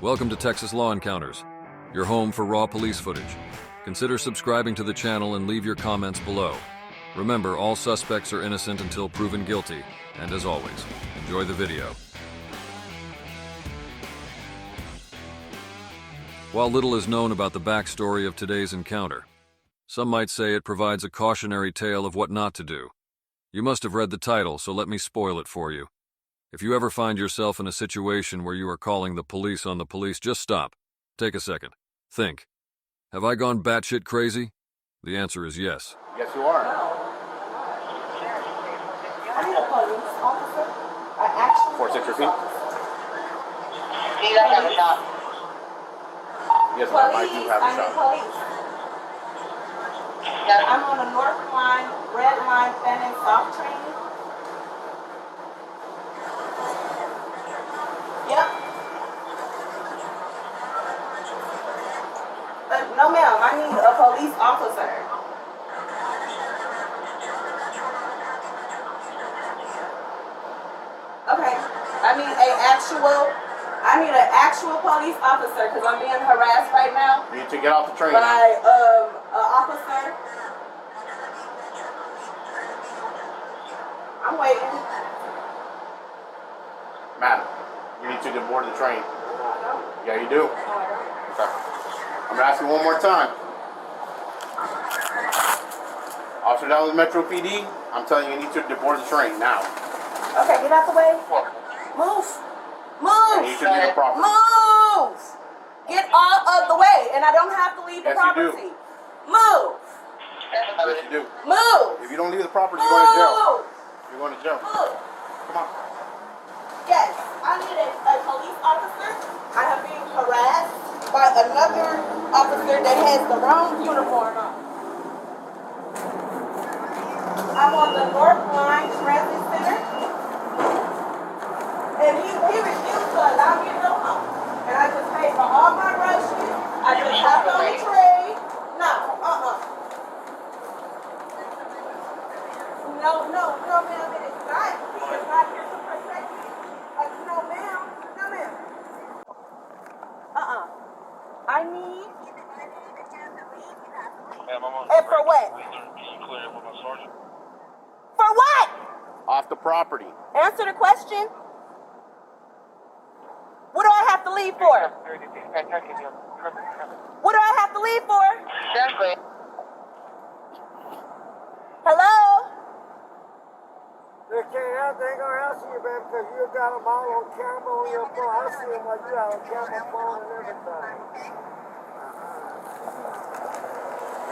Welcome to Texas Law Encounters, your home for raw police footage. Consider subscribing to the channel and leave your comments below. Remember, all suspects are innocent until proven guilty, and as always, enjoy the video. While little is known about the backstory of today's encounter, some might say it provides a cautionary tale of what not to do. You must have read the title, so let me spoil it for you. If you ever find yourself in a situation where you are calling the police on the police, just stop. Take a second. Think. Have I gone batshit crazy? The answer is yes. Yes, you are. I need a police officer. An actual 4-6 repeat. Do I have a shot? Yes, ma'am, I do have a shot. Police. I'm on the North Line, Red Line, Fannin South train. Yep. No, ma'am. I need a police officer. Okay. I need an actual police officer because I'm being harassed right now. You need to get off the train. By an officer. I'm waiting. Madam, you need to board the train. Yeah, you do. Okay. I'm gonna ask you one more time. Officer Dallas Metro PD, I'm telling you, you need to board the train now. Okay, get out the way. Move. Move. You need to leave the property. Move. Get out of the way, and I don't have to leave the Yes, property. you do. Move. Yes, you do. Move. If you don't leave the property, you're going to jail. Move. You're going to jail. Move. Come on. Yes, I need a police officer. I have been harassed by another officer that has the wrong uniform on. I'm on the North Line Transit Center, and he refused to allow me to go home. And I just paid for all my groceries. I just hopped on the train. No, No, ma'am, it is not. He is not here to protect me. No, ma'am. I need. And for what? For what? Off the property. Answer the question. What do I have to leave for? What do I have to leave for? Hello? They ain't gonna answer you, baby, because you got them all on camera on your phone. I see them like you got on camera, phone, and everything.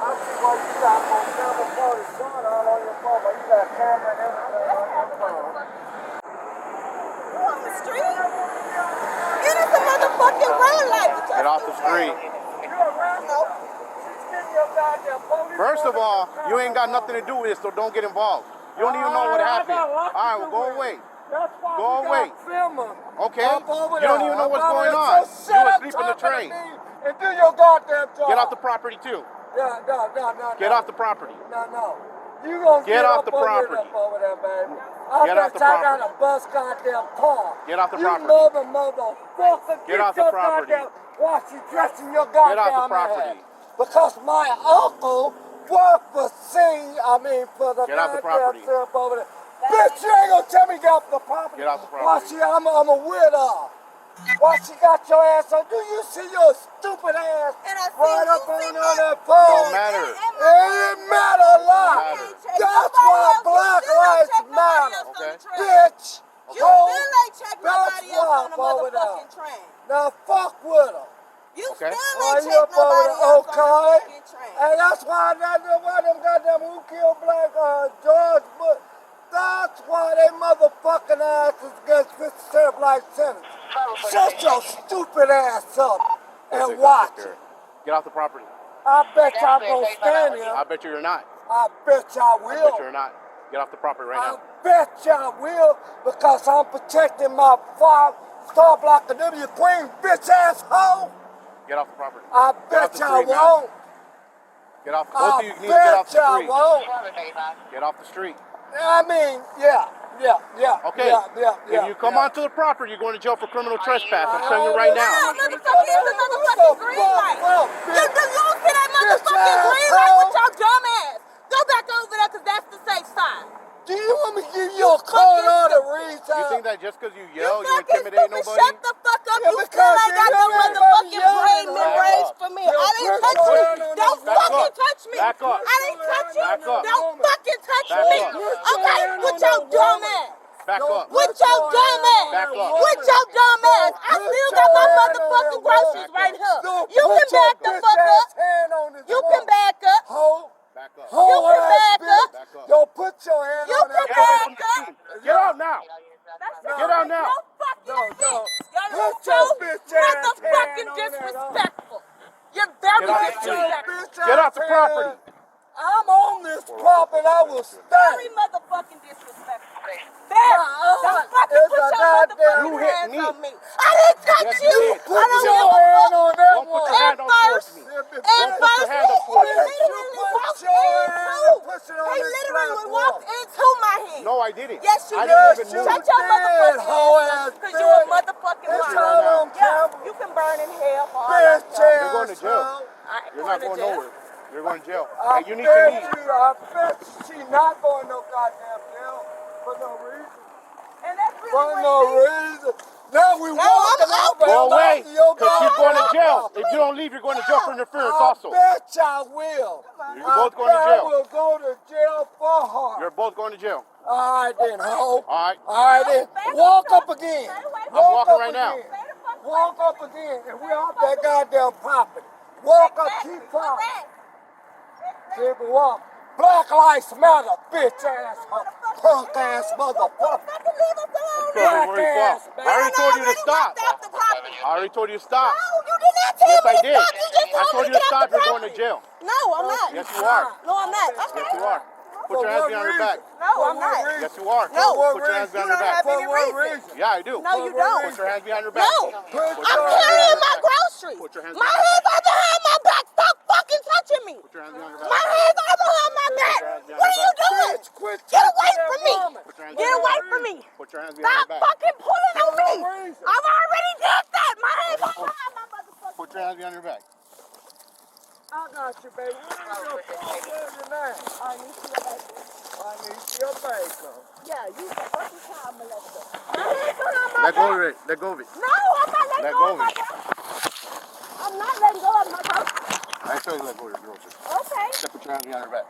I see what you got on camera, phone, and showing all on your phone, but you got camera and everything on your phone. You on the street? Get us a motherfucking red light. Get off the street. You're a random. She's getting your goddamn police. First of all, you ain't got nothing to do with it, so don't get involved. You don't even know what happened. All right, well, go away. That's why Go away. Okay? You You don't even know what's going on. So You asleep in the train. And do your goddamn job. Get off the property, too. No. Get off the property. No. You gonna Get off the over property. Over there, baby. Get off the property. I got a bus goddamn car. Get off the property. You motherfucker. Get off the your property. Goddamn, watch you dressing your goddamn Get off the property. ass. Because my uncle worked for for the Get off the goddamn property. sheriff over there. Bitch, you ain't gonna tell me get off the property. Get off the property. Watch you, I'm a widow. Watch you got your ass on. Do you see your stupid ass right up on that phone? Don't matter. It matter a lot. That's why Black Lives Matter. Okay. Bitch. You still ain't check nobody That's else on the why I'm over motherfucking train. Now fuck with them. You Okay. still Are ain't you check up over nobody there? else on the Okay. fucking train. And that's why them goddamn who killed Black George Bush. That's why they motherfucking asses gets 50% life sentence. Shut your stupid ass up and watch it. Get off the property. I bet y'all gonna stand here. I bet you're not. I bet y'all I will. bet you're not. Get off the property right I now. bet y'all will because I'm protecting my Star Blocker W Queen bitch asshole. Get off the property. I Get off bet the y'all street, man. won't. Get off. Both of you I need to get off bet the y'all street. won't. Get off the street. I mean, yeah. Okay. Yeah. If you come onto the property, you're going to jail for criminal trespass. I'm telling you right now. motherfucking green light. You see that motherfucking green light with your dumb ass. Go back over there because that's the safe side. Do you want me to give you a code on the reason? You think that just because you yell, you fucking intimidate stupid. nobody? Shut the fuck up. Yeah, You because still ain't got no everybody motherfucking yelling brain at membranes us. for me. Yeah, I didn't put touch your you. hand on Don't that fucking woman. touch me. Back up. I didn't touch you. Back up. Don't fucking touch Back me. up. Okay? With your dumb ass. Back up. With your dumb ass. Back up. With your dumb ass. I still got my motherfucking groceries right here. You can back the fuck up. You can back up. Back up. You can back up. Back up. Yo, put your hand You on can that. back up. Get out now. Get out now. No fucking No. sense. Y'all Put so your bitch ass motherfucking hand on that, disrespectful. You're very Get out the disrespectful. Get out the property. I'm on this property. I will stay. Very motherfucking disrespectful. Very. Don't fucking It's put a your goddamn- motherfucking You hit hands me. on me. I didn't touch Yes, you. you did. Put I don't your give a hand fuck. on that Don't put one. your hand And up towards first, me. and Don't put your first, hand up he towards me. literally Put walked your hand into. and push it on He this literally black walked wall. into my hand. No, I didn't. Yes, you I did. didn't even move. Shut your motherfucking hoe ass ass up, because you a bitch. motherfucking It's liar. all on Yeah, camera. you can burn in hell for all I Bitch care. You're going to ass jail. hoe. I ain't You're not to going jail. nowhere. You're going to jail. I Hey, you need to leave. I bet you she not going no goddamn jail for no reason. And that's really For what no it is. reason. Now we walking I'm over Go here away, back to your because she's going to goddamn jail. property. If you don't leave, you're going to jail for interference I also. bet I will. You're both going to I jail. will go to jail for her. You're both going to jail. All right then, ho. All right. All right then. Walk up again. I'm walking up right now. again. Walk up again. And we're off that goddamn property. Walk up, keep following. Keep walk. Black Lives Matter, bitch ass, punk ass motherfucker. Black ass, I already told you to stop. I I already told you to stop. No, you did not tell Yes, me I to did. stop. You just I told you to get stop. off the You're going to property. jail. No, I'm not. Yes, you are. No, I'm not. Yes, you are. Put your hands behind your back. No, I'm not. Yes, you are. No. Put your hands behind your You don't back. have any reason. Yeah, I do. No, you don't. Put your hands behind your back. No, I'm carrying my groceries. Put your hands My behind your hands are behind my back. Stop fucking touching me. Put your hands behind your My back. hands are behind my back. What are you doing? Get away from me. Get away from me. Put your hands behind Stop your back. fucking pulling on me. I've already did that. My hands are behind my motherfucking Put your hands behind your back. I got you, baby. Where's your phone? Where's your name? I need to your back. I need your bacon. Yeah, you the fucking child molester. My hands are on my Let go back. of it. Let go of it. No, I'm not letting Let go go of of my it. groceries. I'm not letting go of my groceries. I told you to let go of your groceries. Okay. Except put your hands behind your back.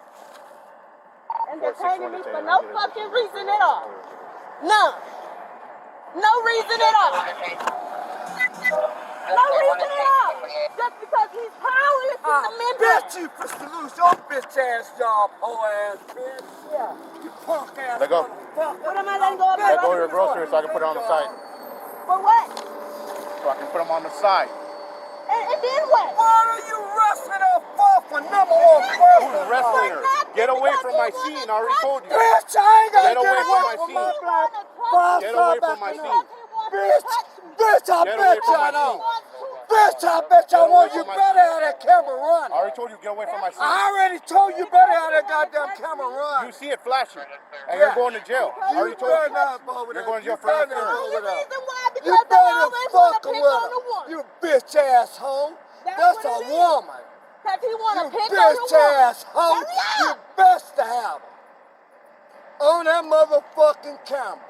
And detaining me for no fucking reason at all. None. No reason at all. No reason at all. Just because he's powerless in the member. Bet you for to lose your bitch ass job, hoe ass bitch. Yeah. You punk ass Let go. motherfucker. What am I letting go of my Let go of your groceries groceries so I can put it on the side. for? For what? So I can put them on the side. And then what? What are you wrestling up for number one person? Who's wrestling her? Get away from my scene. I already told you. Bitch, I ain't gonna Get away from my my scene. black. Get away from my scene. Bitch, I Get away bet from you I my know. scene. Bitch, I bet you I Get away want you from my better have that camera I running. already told you get away from my scene. I already told you better have that goddamn camera You running. see it flashing, and you're going to jail. I already told better you. not over You're there. going to jail You for better not interference. over there. Reason why? You Because they better always want fuck to with pick on the her. woman. You bitch ass hoe. That's what a it is. woman. Because he want You to pick on the bitch woman. ass hoe. Hurry up. You best to have her. On that motherfucking camera.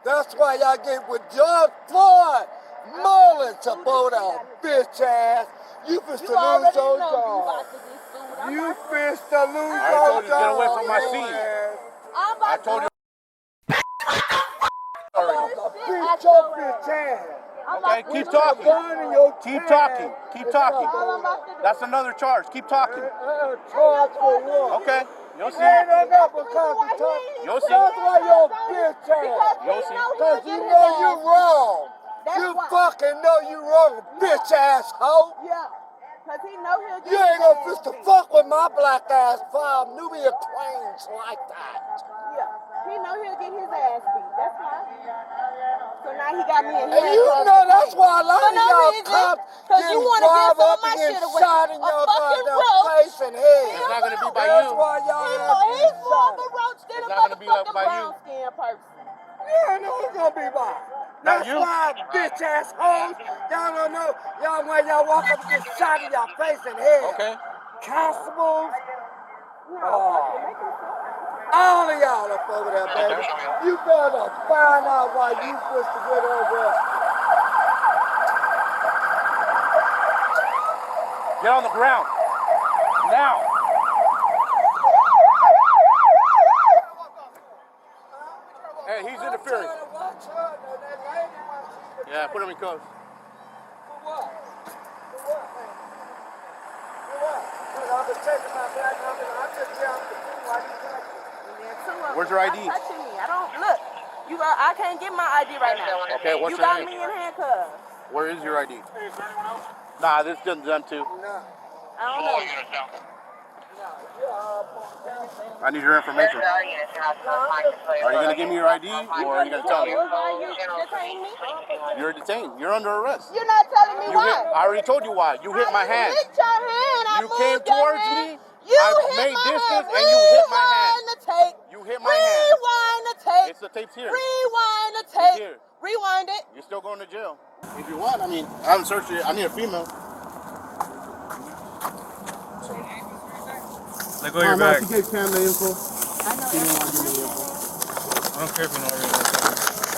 That's why y'all get with George Floyd Mullins about that bitch ass. You finna You already lose your know you job. about to get sued. I'm You about to- finna lose I your told you, get away job. from my hoe scene. ass. I'm about I told you. I'm about to beat your bitch ass. Okay, keep Put talking. your gun in your Keep ass. talking. Keep It's talking. not I'm over. about to do. That's another charge. Keep talking. Charge for what? Okay. You'll see. Ain't no That's the because reason why you talk. he You'll see. That's why your bitch Because ass. You'll he see. know Cause he'll you get know his you ass. wrong. That's You why. fucking know you wrong, bitch ass hoe. Yeah. Because he know he'll get You his ain't gonna ass fist to beat. fuck with my black ass file Nubia claims like that. Yeah. He know he'll get his ass beat. That's why. So now he got me in And you know that's why a lot of y'all cops Because you getting want to get robbed some of up my and shit getting away. shot in A your fucking goddamn roach. face and head. It's not gonna be by That's you. why y'all He's ass more getting of shot. a roach than It's a not gonna be motherfucking by you. brown skin person. Yeah, I know it's gonna be by. That's why, bitch ass hoes. Y'all don't know. Y'all, when y'all walk up, get shot in your face and head. Okay. Constables. All of y'all up over there, baby. Okay. You better find out why you supposed to get arrested. Get on the ground. Now. Hey, he's interfering. Yeah, put him in cuffs. For what? For what, man? For what? Because I've been taking my back. I'm just down to do like you like. Where's your ID? Stop touching me. I don't look. I can't get my ID right now. Okay, what's you your got name? me in handcuffs. Where is your ID? Nah, this is done too. No. I don't know. I need your information. Are you gonna give me your ID or are you gonna tell me? Why you detain me? You're detained. You're under arrest. You're not telling me why. I already told you why. You hit my hand. Hit your hand. I You came moved your towards hand. me. You I hit made my distance hand. and you hit my hand. Rewind the tape. You hit my hand. Rewind the tape. It's the tape's here. Rewind the It's tape. here. Rewind it. You're still going to jail. If you want, I mean, I haven't searched it. I need a female. Let go of your bag. She gave Cam the info. I know. She didn't want to give me the info. I don't care if you know everything.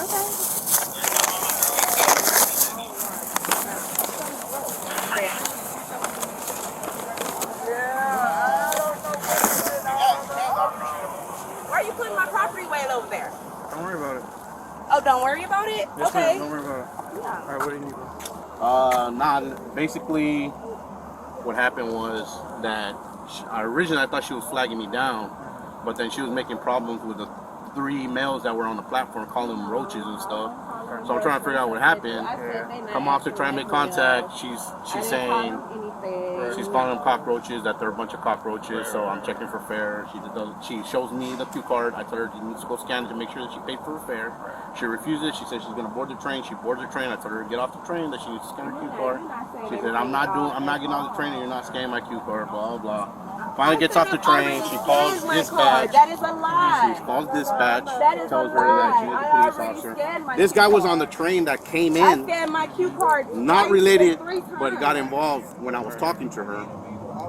Okay. Why are you putting my property way over there? Don't worry about it. Oh, don't worry about it? Yes, Okay. ma'am. Don't worry about it. Yeah. All right, what do you need? Nah, basically, what happened was that originally I thought she was flagging me down, but then she was making problems with the 3 males that were on the platform, calling them roaches and stuff. So I'm trying to figure out what happened. Come off to try and make contact. She's saying she's calling them cockroaches, that they're a bunch of cockroaches. So I'm checking for fare. She shows me the Q card. I told her she needs to go scan it to make sure that she paid for her fare. She refuses. She said she's gonna board the train. She boards the train. I told her to get off the train, that she needs to scan her Q card. She said, I'm not getting off the train and you're not scanning my Q card, blah blah. Finally gets off the train. She calls dispatch. That is a lie. She calls dispatch. That is Tells a her that she's lie. a I police already officer. scanned my This Q guy was card. on the train that came I in, scanned my Q card. not twice, related, 3 but times. got involved when I was talking to her.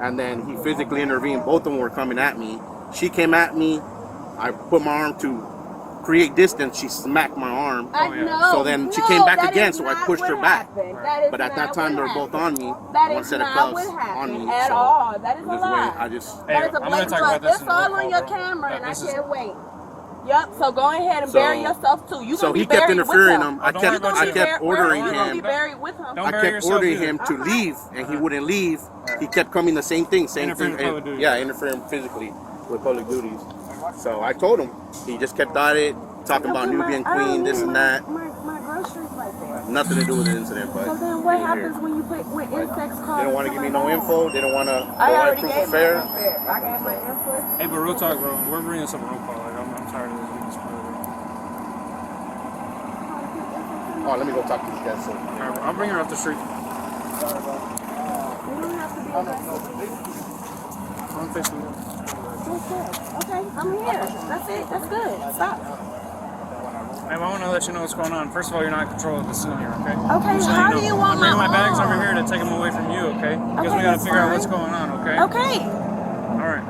And then he physically intervened. Both of them were coming at me. She came at me. I put my arm to create distance. She smacked my arm. I know. So then she came back that again, is so I not pushed what her back. happened. That is But at that not time, they what were both happened. on me. That One is set of not cuffs what on happened me. at So all. That is a this lie. way, I just. Hey, That is a I'm gonna blatant talk lie. about this It's in the all roll on call, your bro. camera, and I This is- can't wait. Yep. So go ahead and So- bury yourself too. You So gonna be he kept buried interfering with him. him. I Don't worry about kept yourself. ordering You're gonna be him. buried with him. Don't I bury kept yourself ordering either. him to Okay. leave, and he wouldn't leave. He kept coming the same thing, same Interfering thing. with public duties. Yeah, interfering physically with public duties. So I told him. He just kept at it, talking about Nubian Queen, this and that. My groceries right there. Nothing to do with the incident, but So then what here. happens when you put when insects cause? They don't want to give me no info. They don't want to I provide already proof gave of my fare. info. I got my info. Hey, but real talk, bro. We're bringing this up a roll call. Like, I'm tired of this. Oh, let me go talk to these guys. So. All right, I'll bring her off the street. You don't have to be aggressive. I'm fixing it. Okay, I'm here. That's it. That's good. Stop. Hey, I want to let you know what's going on. First of all, you're not in control of the scene here, okay? Okay, Just so how know. do you want I'm bringing my my bags arm? over here to take them away from you, okay? Because Okay, we got to that's figure out fine. what's going on, okay? Okay. All right.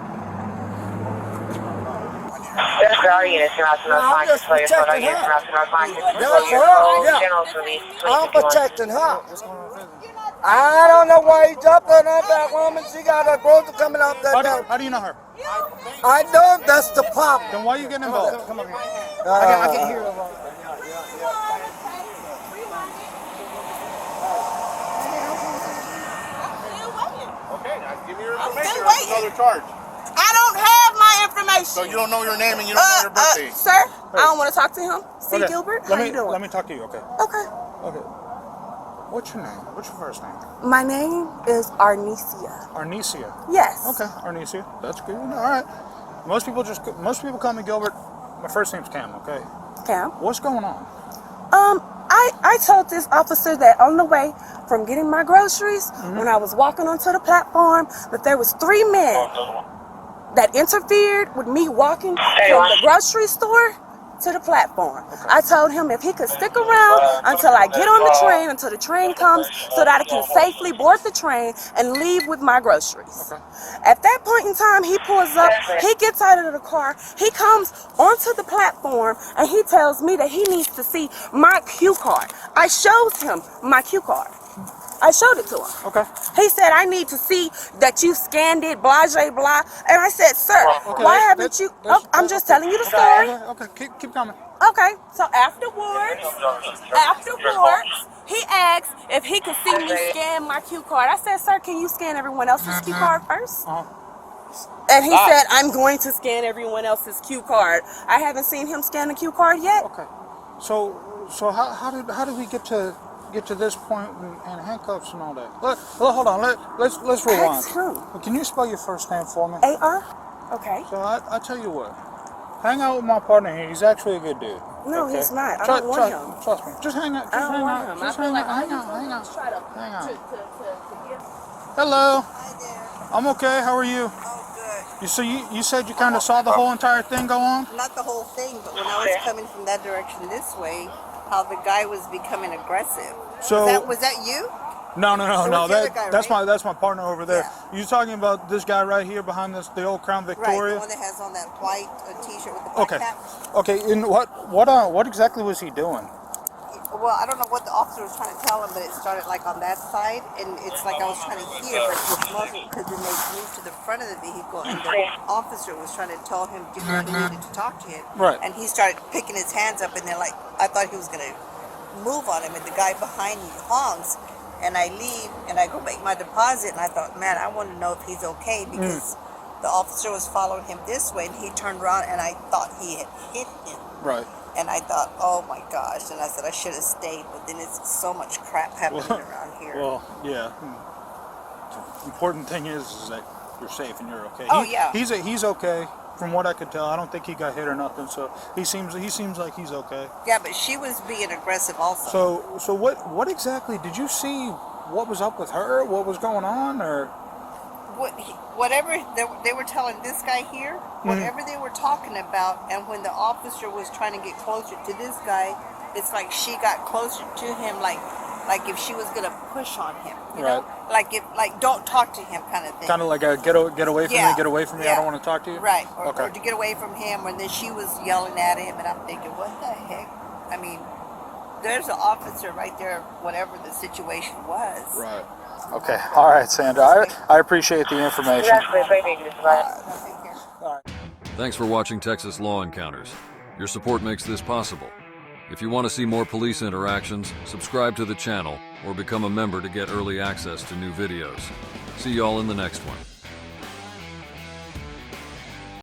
I'm just protecting her. That's her. Yeah. I'm protecting her. I don't know why he jumped on that woman. She got a grocer coming up that door. How do you know her? I know that's the pop. Then why are you getting involved? Come over here. I can't hear her. Okay, now give me your I'm information. still That's waiting. another charge. I don't have my information. So you don't know your name and you don't know your birthday. Sir, I don't want to talk to him. C. Okay, Gilbert, Let how me you doing? let me talk to you. Okay. Okay. Okay. What's your name? What's your first name? My name is Arnesia. Arnesia. Yes. Okay, Arnesia. That's good. All right. Most people call me Gilbert. My first name's Cam. Okay. Cam. What's going on? I told this officer that on the way from getting my groceries, when I was walking onto the platform, that there was 3 men that interfered with me walking from the grocery store to the platform. I told him if he could stick around until I get on the train, until the train comes, so that I can safely board the train and leave with my groceries. At that point in time, he pulls up, he gets out of the car, he comes onto the platform, and he tells me that he needs to see my cue card. I showed him my cue card. I showed it to him. Okay. He said, I need to see that you scanned it, blah, blah, blah. And I said, sir, Okay, why haven't you? Oh, I'm just telling you the story. Okay, keep coming. Okay, so afterwards, he asked if he could see me scan my cue card. I said, sir, can you scan everyone else's cue card first? And he said, I'm going to scan everyone else's cue card. I haven't seen him scan the cue card yet. Okay. So how did we get to this point and handcuffs and all that? Hold on. Let's rewind. That's true. Can you spell your first name for me? A-R? Okay. So I tell you what. Hang out with my partner here. He's actually a good dude. No, okay? he's not. I don't want him. Trust me. Just hang out. I don't want him. I feel like hang out. Hang on. Hello. Hi there. I'm okay. How are you? Oh, good. You said you kind of saw the whole entire thing go on? Not the whole thing, but when I was coming from that direction this way, how the guy was becoming aggressive. So Was that you? No. was the other guy, That's my partner over there. Yeah. You talking about this guy right here behind the old Crown Right, Victoria? the one that has on that white t-shirt with the black Okay. cap. Okay. And what exactly was he doing? Well, I don't know what the officer was trying to tell him, but it started like on that side, and it's like I was trying to hear, but it was muffled because then they moved to the front of the vehicle, and the officer was trying to tell him he needed to talk to him. Right. And he started picking his hands up, and then like I thought he was gonna move on him, and the guy behind me honks, and I leave, and I go make my deposit, and I thought, man, I want to know if he's okay because the officer was following him this way, and he turned around, and I thought he had hit him. Right. And I thought, oh my gosh, and I said I should have stayed, but then it's so much crap happening around here. Well, yeah. The important thing is that you're safe and you're okay. Oh, yeah. He's okay. From what I could tell, I don't think he got hit or nothing. So he seems like he's okay. Yeah, but she was being aggressive also. So what exactly did you see? What was up with her? What was going on? Or Whatever they were telling this guy here, whatever they were talking about, and when the officer was trying to get closer to this guy, it's like she got closer to him, like if she was gonna push on him, you know, like don't talk to him kind of thing. kind of like a get away from me, get away from me. I don't want to talk to you. Right, or to get away from him, and then she was yelling at him, and I'm thinking, what the heck? I mean, there's an officer right there, whatever the situation was. Right. Okay. All right, Sandra. I appreciate the information. Thanks for watching Texas Law Encounters. Your support makes this possible. If you want to see more police interactions, subscribe to the channel or become a member to get early access to new videos. See y'all in the next one.